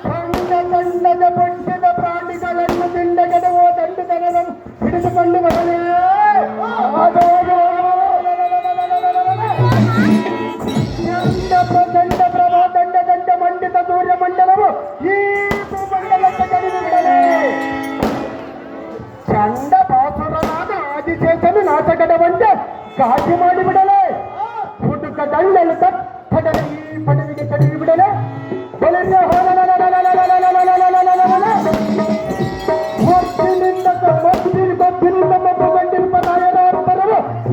ಖಂಡದ ಪಂಚದ ಪ್ರಾಣಿಗಳನ್ನು ದಿಂಡಗೆಡುವ ದಂಡುತನವನ್ನು ಹಿಡಿದುಕೊಂಡು ಬರಲೇ ಪ್ರಚಂಡ ಪ್ರಭಾ ದಂಡ ಮಂಡಿತ ಸೂರ್ಯ ಮಂಡಲವು ಈ ಭೂಮಂಡಲಕ್ಕೆ ಕಡಿದು ಬಿಡಲೇ ಚಂಡ ಬಾಸುರನಾದ ಆದಿಶೇಷನು ನಾಟಕದವಂತೆ ಘಾಟಿ ಮಾಡಿಬಿಡಲೇ ಹುಡುಕ ದಂಡಲು ತಟ್ಟಗಡೆ ಈ ಪಡವಿಗೆ ಕಡಿದು ಬಿಡಲೇ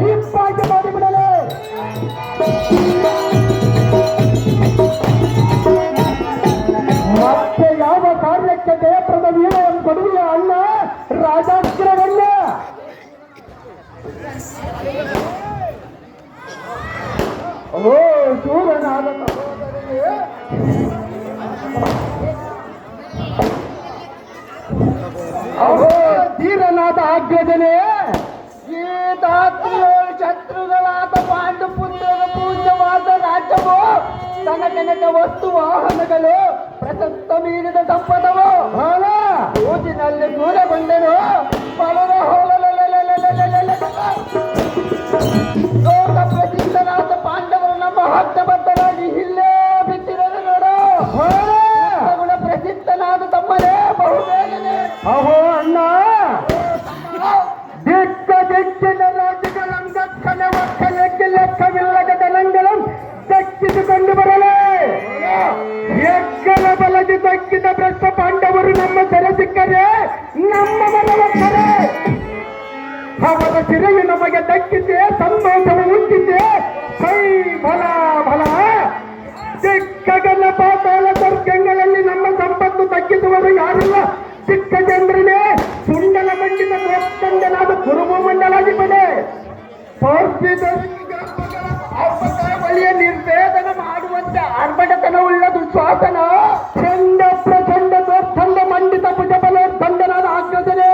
ಈ ಪಾಠ ಮಾಡಿಬಿಡಲೇ ಮತ್ತೆ ಯಾವ ಕಾರ್ಯಕ್ಕೆ ಜಯಪ್ರದ ವೀರವನ್ನು ಕೊಡುವ ಅಣ್ಣ ರಾಜಾಸ್ತ್ರವಲ್ಲ. ಓ ಶೂರನಾದ ಸಹೋದರನೇ, ಅಹೋ ಧೀರನಾದ ಅಗ್ರಜನೇ, ಈ ಧಾತ್ರಿಯೋಳು ಶತ್ರುಗಳಾದ ಪಾಂಡು ಪುತ್ರದ ಪೂಜ್ಯವಾದ ರಾಜ್ಯವು ತನಕನಕ ವಸ್ತು ವಾಹನಗಳು ಪ್ರಶಸ್ತ ಮೀರಿದ ಸಂಪದವು ಊಜಿನಲ್ಲಿ ದೂರಗೊಂಡರು ಪಳರ ಲೋಕ ಪ್ರಸಿದ್ಧರಾದ ಪಾಂಡವರು ನಮ್ಮ ಹಟ್ಟಬದ್ಧರಾಗಿ ಇಲ್ಲೇ ಬಿದ್ದಿರೋದು ನೋಡು. ಗುಣ ಪ್ರಸಿದ್ಧನಾದ ತಮ್ಮನೇ ಬಹುಬೇಗನೆ ಅಹೋ ಅಣ್ಣ ದಿಕ್ಕ ದಿಕ್ಕಿನ ರಾಜ್ಯಗಳಂಗಕ್ಕನ ಒಕ್ಕಲೆಕ್ಕೆ ಲೆಕ್ಕವಿಲ್ಲದ ದನಂಗಳಂ ದಕ್ಕಿಸಿಕೊಂಡು ಬರಲೇ ಎಕ್ಕಲ ಬಲದಿ ದಕ್ಕಿದ ಭ್ರಷ್ಟ ಪಾಂಡವರು ನಮ್ಮ ಸೆರೆ ಸಿಕ್ಕರೆ ನಮ್ಮ ಮರವಕ್ಕರೆ ಅವರ ಸಿರೆಯು ನಮಗೆ ದಕ್ಕಿದೆ, ಸಂತೋಷವು ಉಂಟಿದೆ. ಕೈ ಬಲ ಬಲ ದಿಕ್ಕಗನ ಪಾತಾಳ ಸ್ವರ್ಗಗಳಲ್ಲಿ ನಮ್ಮ ಸಂಪತ್ತು ದಕ್ಕಿಸುವರು ಯಾರಿಲ್ಲ. ಚಿಕ್ಕ ಚಂದ್ರನೇ ಸುಂಡಲ ಮಂಡಿತ ಗೋಪ್ತಂಡನಾದ ಕುರುಬು ಮಂಡಲಾಧಿಪತಿ ಬಳಿಯ ನಿರ್ವೇದನ ಮಾಡುವಂತೆ ಆರ್ಭಟತನವುಳ್ಳ ದುಶ್ವಾಸನ ಚಂಡ ಪ್ರಚಂಡ ದೋರ್ಧಂಡ ಮಂಡಿತ ಭುಜಬಲೋರ್ಧಂಡನಾದ ಅಗ್ರಜನೇ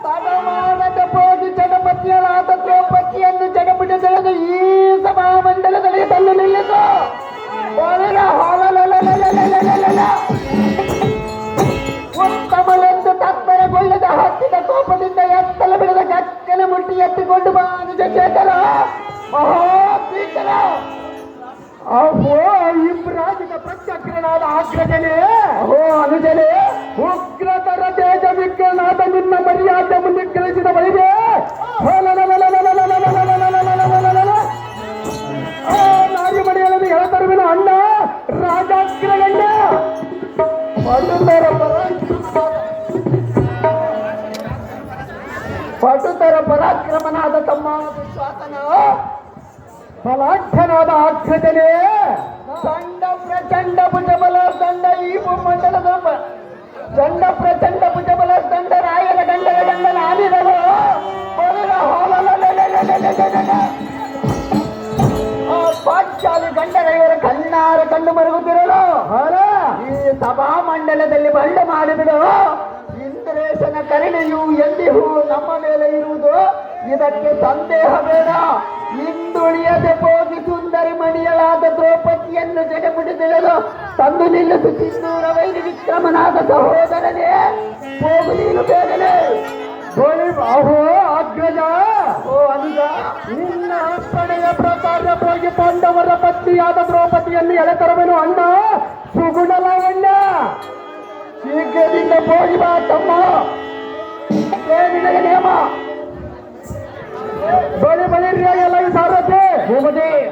ತಡಮಾನದ ಬೋಧಿ ಜಡಪತಿಯರಾದ ದ್ರೌಪದಿಯನ್ನು ಜಡಬಿಡದೆಳೆದು ಈ ಸಭಾಮಂಡಲದಲ್ಲಿ ತಂದು ನಿಲ್ಲಿಸು. ಉತ್ತಮಲೆಂದು ತತ್ತರಗೊಳ್ಳದ ಹತ್ತಿದ ಕೋಪದಿಂದ ಎತ್ತಲ ಬಿಡದ ಕಕ್ಕನ ಮುಟ್ಟಿ ಎತ್ತಿಕೊಂಡು ಬಾ ನಿಜ ಶೇಖರ ಮಹಾಪೀಕರ. ಅಹೋ ಇಬ್ರಾಜಿನ ಪ್ರತ್ಯಗ್ರನಾದ ಅಗ್ರಜನೇ, ಅಹೋ ಅನುಜನೇ, ಉಗ್ರತರ ತೇಜ ವಿಗ್ರಹನಾದ ನಿನ್ನ ಮರ್ಯಾದೆ ಮುಂದೆ ಗಳಿಸಿದ ಬಳಿಗೆ ನಾರಿ ಮನೆಯಲ್ಲಿ ಹೇಳ್ತರುವಿನ ಅಣ್ಣ ರಾಜಾಗ್ರಗಣ್ಯ ಪಟುತರ ಪರಾಕ್ರಮನಾದ ತಮ್ಮ ವಿಶ್ವಾಸನ ಬಲಾಢ್ಯನಾದ ಅಗ್ರಜನೇ ಚಂಡ ಪ್ರಚಂಡ ಭುಜಬಲ ದಂಡ ಈ ಭೂಮಂಡಲದ ಚಂಡ ಪ್ರಚಂಡ ಭುಜಬಲ ದಂಡ ರಾಯನ ಗಂಡನ ಗಂಡನ ಆಲಿರಲು ಪಾಠಶಾಲೆ ಗಂಡನ ಇವರ ಕಣ್ಣಾರ ಕಣ್ಣು ಮರುಗುತ್ತಿರಲು ಈ ಸಭಾ ಮಂಡಲದಲ್ಲಿ ಬಂಡ ಮಾಡಿಬಿಡು. ಇಂದ್ರೇಶನ ಕರುಣೆಯು ಎಂದಿಗೂ ನಮ್ಮ ಮೇಲೆ ಇರುವುದು, ಇದಕ್ಕೆ ಸಂದೇಹ ಬೇಡ. ಇಂದುಳಿಯದೆ ಹೋಗಿ ಸುಂದರಿ ಮಣಿಯಲಾದ ದ್ರೌಪದಿಯನ್ನು ಜಗಬಿಡಿದಿಳಲು ತಂದು ನಿಲ್ಲಿಸು ಸಿಂಧೂರ ವೈರಿ ವಿಕ್ರಮನಾದ ಸಹೋದರನೇ, ಹೋಗು ನೀನು ಬೇಗನೆ. ಅಹೋ ಅಗ್ರಜ, ಓ ಅನುಜ, ನಿನ್ನ ಅಪ್ಪಣೆಯ ಪ್ರಕಾರ ಹೋಗಿ ಪಾಂಡವರ ಪತ್ನಿಯಾದ ದ್ರೌಪದಿಯನ್ನು ಎಳೆತರವೆನು ಅಣ್ಣ ಸುಗುಣಲವಣ್ಣ. ಶೀಘ್ರದಿಂದ ಹೋಗಿ ಬಾ ತಮ್ಮ, ನಿನಗೆ ನೇಮ. ಬಳಿ ಎಲ್ಲ ಸಾರಥಿ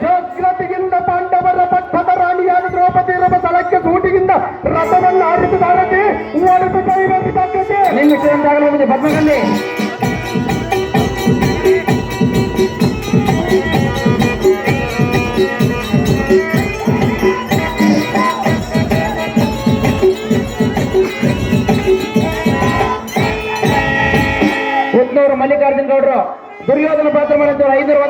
ಜಾಗ್ರತೆಯಿಂದ ಪಾಂಡವರ ಪಟ್ಟದ ರಾಣಿಯಾದ ದ್ರೌಪದಿ ರಥ ಸ್ಥಳಕ್ಕೆ ಸೂಟಿಗಿಂದ ರಥವನ್ನು ಆರಿಸಿದ ಸಾರಥಿ ಒಡೆದು ಕೈಗೊಂಡಿದ್ದಾಗ್ತದೆ. ನಿನ್ನ ಕ್ಷೇತ್ರದಲ್ಲಿ ಬದ್ಮಗಲ್ಲಿ ಮಲ್ಲಿಕಾರ್ಜುನ ಗೌಡರು ದುರ್ಯೋಧನ ಪಾತ್ರ ಮಾಡಿದ್ರು 500